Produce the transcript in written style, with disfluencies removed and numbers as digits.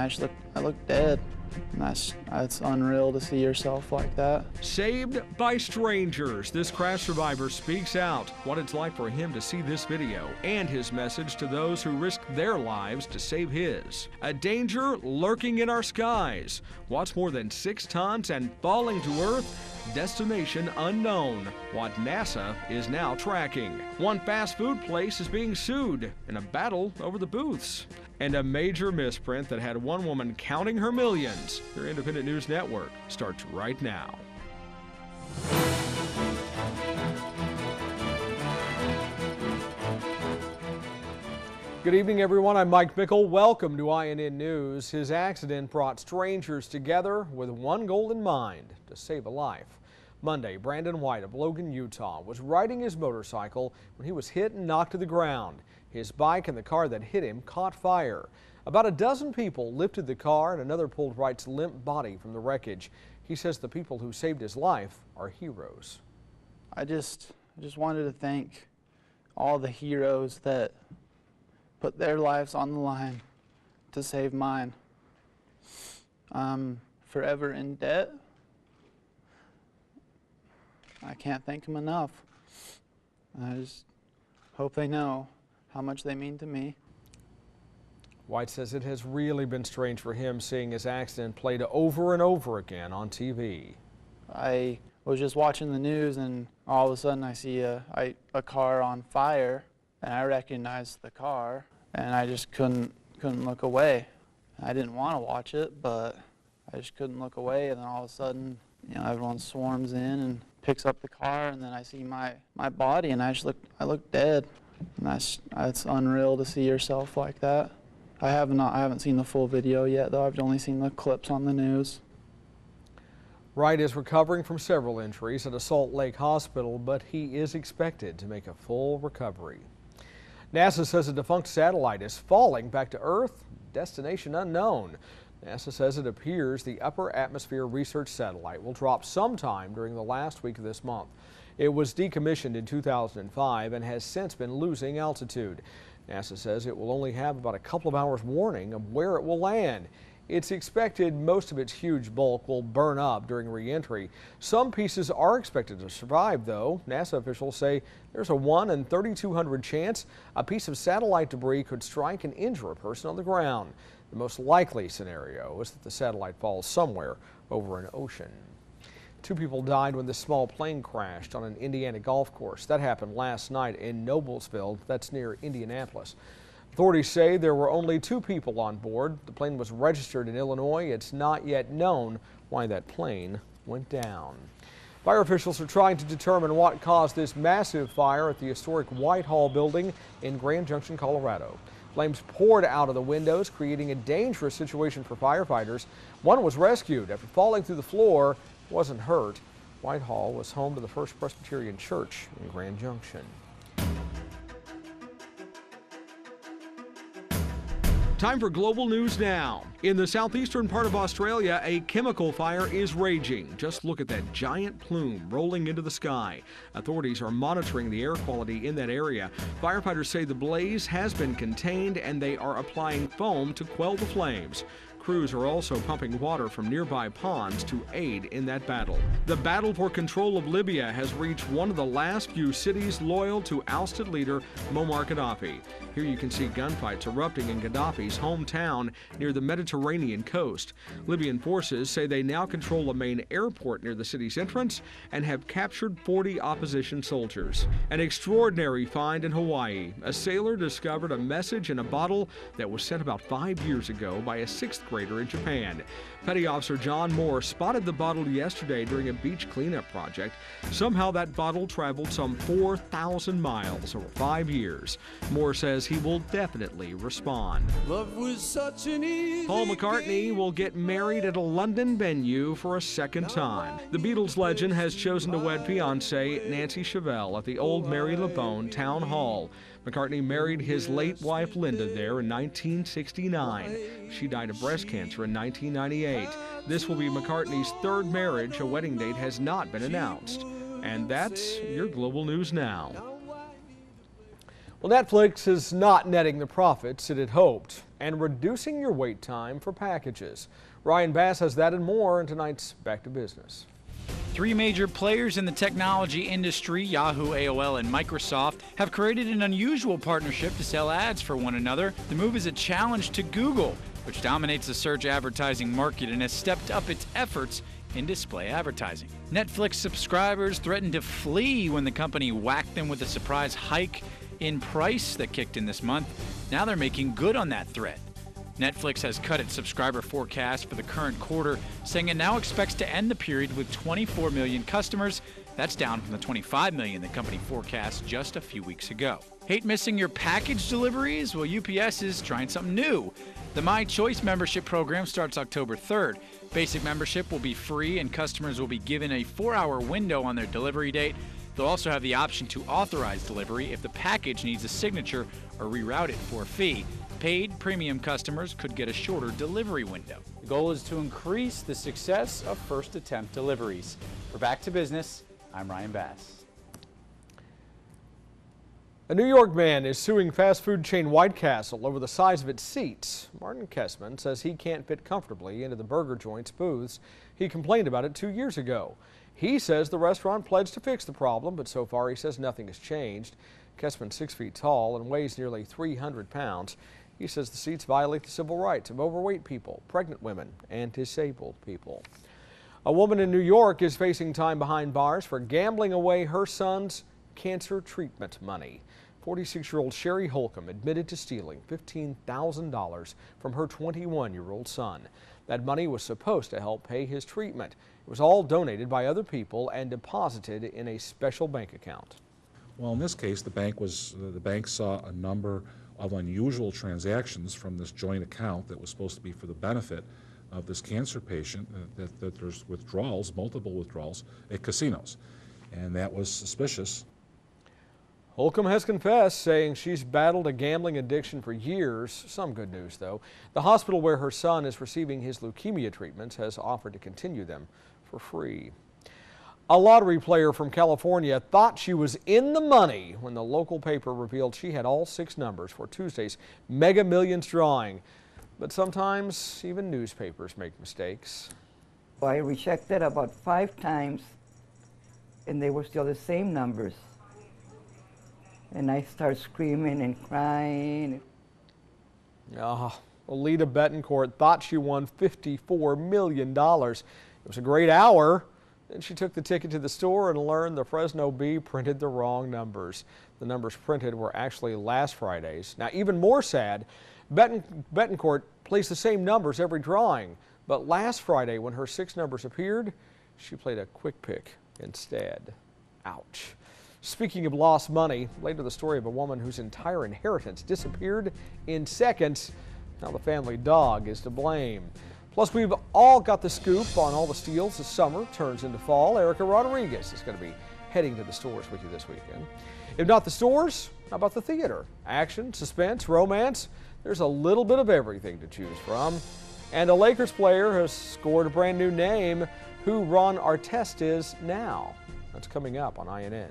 and I look dead. And that's unreal to see yourself like that. Saved by strangers, this crash survivor speaks out what it's like for him to see this video and his message to those who risk their lives to save his. A danger lurking in our skies. What's more than 6 tons and falling to Earth? Destination unknown. What NASA is now tracking. One fast food place is being sued in a battle over the booths. And a major misprint that had one woman counting her millions. Your Independent News Network starts right now. Good evening, everyone. I'm Mike Mickle. Welcome to INN News. His accident brought strangers together with one goal in mind: to save a life. Monday, Brandon White of Logan, Utah, was riding his motorcycle when he was hit and knocked to the ground. His bike and the car that hit him caught fire. About a dozen people lifted the car and another pulled White's limp body from the wreckage. He says the people who saved his life are heroes. I just wanted to thank all the heroes that put their lives on the line to save mine. I'm forever in debt. I can't thank them enough. I just hope they know how much they mean to me. White says it has really been strange for him seeing his accident played over and over again on TV. I was just watching the news and all of a sudden I see a car on fire, and I recognized the car, and I just couldn't look away. I didn't want to watch it, but I just couldn't look away, and then all of a sudden, everyone swarms in and picks up the car, and then I see my body, and I look dead. And it's unreal to see yourself like that. I haven't seen the full video yet, though. I've only seen the clips on the news. Wright is recovering from several injuries at a Salt Lake hospital, but he is expected to make a full recovery. NASA says a defunct satellite is falling back to Earth, destination unknown. NASA says it appears the Upper Atmosphere Research Satellite will drop sometime during the last week of this month. It was decommissioned in 2005 and has since been losing altitude. NASA says it will only have about a couple of hours warning of where it will land. It's expected most of its huge bulk will burn up during re-entry. Some pieces are expected to survive, though. NASA officials say there's a 1 in 3,200 chance a piece of satellite debris could strike and injure a person on the ground. The most likely scenario is that the satellite falls somewhere over an ocean. 2 people died when this small plane crashed on an Indiana golf course. That happened last night in Noblesville, that's near Indianapolis. Authorities say there were only 2 people on board. The plane was registered in Illinois. It's not yet known why that plane went down. Fire officials are trying to determine what caused this massive fire at the historic Whitehall building in Grand Junction, Colorado. Flames poured out of the windows, creating a dangerous situation for firefighters. One was rescued after falling through the floor, wasn't hurt. Whitehall was home to the First Presbyterian Church in Grand Junction. Time for global news now. In the southeastern part of Australia, a chemical fire is raging. Just look at that giant plume rolling into the sky. Authorities are monitoring the air quality in that area. Firefighters say the blaze has been contained and they are applying foam to quell the flames. Crews are also pumping water from nearby ponds to aid in that battle. The battle for control of Libya has reached one of the last few cities loyal to ousted leader Muammar Gaddafi. Here you can see gunfights erupting in Gaddafi's hometown near the Mediterranean coast. Libyan forces say they now control a main airport near the city's entrance and have captured 40 opposition soldiers. An extraordinary find in Hawaii. A sailor discovered a message in a bottle that was sent about 5 years ago by a 6th grader in Japan. Petty Officer John Moore spotted the bottle yesterday during a beach cleanup project. Somehow that bottle traveled some 4,000 miles over 5 years. Moore says he will definitely respond. Love was such an easy Paul McCartney will get married at a London venue for a second time. The Beatles legend has chosen to wed fiancée Nancy Chevelle at the old Mary LeBone Town Hall. McCartney married his late wife Linda there in 1969. She died of breast cancer in 1998. This will be McCartney's 3rd marriage. A wedding date has not been announced. And that's your global news now. Well, Netflix is not netting the profits it had hoped and reducing your wait time for packages. Ryan Bass has that and more in tonight's Back to Business. Three major players in the technology industry, Yahoo, AOL, and Microsoft, have created an unusual partnership to sell ads for one another. The move is a challenge to Google, which dominates the search advertising market and has stepped up its efforts in display advertising. Netflix subscribers threatened to flee when the company whacked them with a surprise hike in price that kicked in this month. Now they're making good on that threat. Netflix has cut its subscriber forecast for the current quarter, saying it now expects to end the period with 24 million customers. That's down from the 25 million the company forecast just a few weeks ago. Hate missing your package deliveries? Well, UPS is trying something new. The My Choice membership program starts October 3rd. Basic membership will be free and customers will be given a 4-hour window on their delivery date. They'll also have the option to authorize delivery if the package needs a signature or reroute it for a fee. Paid premium customers could get a shorter delivery window. The goal is to increase the success of first attempt deliveries. For Back to Business, I'm Ryan Bass. A New York man is suing fast food chain White Castle over the size of its seats. Martin Kessman says he can't fit comfortably into the burger joint's booths. He complained about it 2 years ago. He says the restaurant pledged to fix the problem, but so far he says nothing has changed. Kessman's 6 feet tall and weighs nearly 300 pounds. He says the seats violate the civil rights of overweight people, pregnant women, and disabled people. A woman in New York is facing time behind bars for gambling away her son's cancer treatment money. 46-year-old Sherry Holcomb admitted to stealing $15,000 from her 21-year-old son. That money was supposed to help pay his treatment. It was all donated by other people and deposited in a special bank account. Well, in this case, the bank saw a number of unusual transactions from this joint account that was supposed to be for the benefit of this cancer patient, that there's withdrawals, multiple withdrawals at casinos, and that was suspicious. Holcomb has confessed, saying she's battled a gambling addiction for years. Some good news, though. The hospital where her son is receiving his leukemia treatments has offered to continue them for free. A lottery player from California thought she was in the money when the local paper revealed she had all 6 numbers for Tuesday's Mega Millions drawing. But sometimes even newspapers make mistakes. I rechecked it about 5 times and they were still the same numbers. And I started screaming and crying. Alita Betancourt thought she won $54 million. It was a great hour. Then she took the ticket to the store and learned the Fresno Bee printed the wrong numbers. The numbers printed were actually last Friday's. Now, even more sad, Betancourt plays the same numbers every drawing. But last Friday, when her 6 numbers appeared, she played a quick pick instead. Ouch. Speaking of lost money, later the story of a woman whose entire inheritance disappeared in seconds. Now the family dog is to blame. Plus, we've all got the scoop on all the steals as summer turns into fall. Erica Rodriguez is going to be heading to the stores with you this weekend. If not the stores, how about the theater? Action, suspense, romance. There's a little bit of everything to choose from. And a Lakers player has scored a brand new name. Who Ron Artest is now. That's coming up on INN.